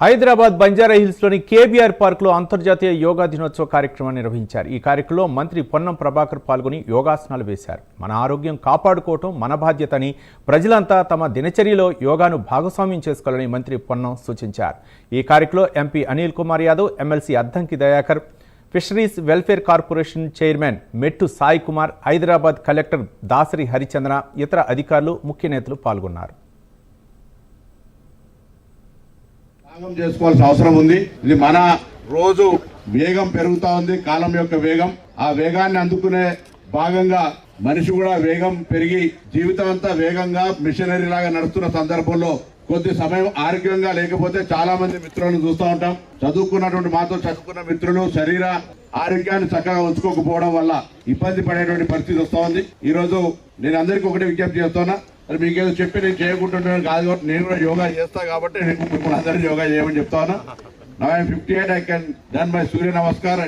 Hyderabad బంజారాహిల్స్లోని KBR పార్కులో అంతర్జాతీయ యోగా దినోత్సవ కార్యక్రమాన్ని నిర్వహించారు. ఈ కార్యక్రమంలో మంత్రి పొన్నం ప్రభాకర్ పాల్గొని యోగాసనాలు వేశారు. మన ఆరోగ్యం కాపాడుకోవటం మన బాధ్యత అని ప్రజలంతా తమ దినచర్యలో యోగాను భాగస్వామ్యం చేసుకోవాలని మంత్రి పొన్నం సూచించారు. ఈ కార్యక్రమంలో MP Anil Kumar Yadav, MLC Addanki Dayakar, fisheries welfare corporation chairman మెట్టు సాయి కుమార్, హైదరాబాద్ కలెక్టర్ దాసరి హరిచంద్ర, ఇతర అధికారులు, ముఖ్య నేతలు పాల్గొన్నారు. చేసుకోవాల్సిన అవసరం ఉంది. ఇది మన రోజు వేగం పెరుగుతా ఉంది, కాలం యొక్క వేగం. ఆ వేగాన్ని అందుకునే భాగంగా మనిషి కూడా వేగం పెరిగి జీవితం అంతా వేగంగా మిషనరీ లాగా నడుస్తున్న సందర్భంలో కొద్ది సమయం ఆరోగ్యంగా లేకపోతే చాలా మంది మిత్రులను చూస్తూ ఉంటాం. చదువుకున్నటువంటి మాతో చదువుకున్న మిత్రులు శరీర ఆరోగ్యాన్ని చక్కగా ఉంచుకోకపోవడం వల్ల ఇబ్బంది పడేటువంటి పరిస్థితి వస్తూ ఉంది. ఈ రోజు నేను అందరికీ ఒకటి విజ్ఞప్తి చేస్తున్నా, మరి మీకేదో చెప్పి నేను చేయకుంటున్నాను కాదు కాబట్టి నేను కూడా యోగా చేస్తా కాబట్టి నేను మిమ్మల్ని అందరినీ యోగా చేయమని చెప్తా ఉన్నా. Now I am 58, I can done my Surya namaskar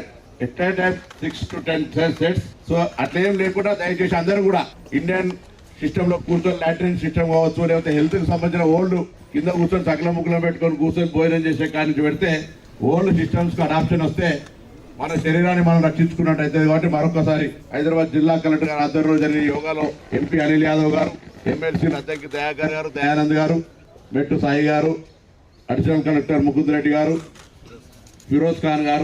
at a time 6 to 10 sets. So అట్లేం లేకుండా దయచేసి అందరూ కూడా ఇండియన్ సిస్టమ్ లో కూర్చొని లాట్రిన్ సిస్టమ్ కావచ్చు, లేకపోతే హెల్త్ కి సంబంధించిన ఓల్డ్ కింద కూర్చొని సకల ముక్కలో పెట్టుకొని కూర్చొని భోజనం చేసే కాడి నుంచి పెడితే ఓల్డ్ సిస్టమ్స్ కి అడాప్షన్ వస్తే మన శరీరాన్ని మనం రక్షించుకున్నట్టు అవుతుంది. కాబట్టి మరొకసారి హైదరాబాద్ జిల్లా కలెక్టర్ గారు ఆధ్వర్యంలో జరిగిన యోగాలో ఎంపీ అనిల్ యాదవ్ గారు, ఎమ్మెల్సీ అద్దంకి దయాకర్ గారు, దయానంద్ గారు, మెట్టు సాయి గారు, అడిషనల్ కలెక్టర్ ముకుంద్ రెడ్డి గారు, ఫిరోజ్ ఖాన్ గారు,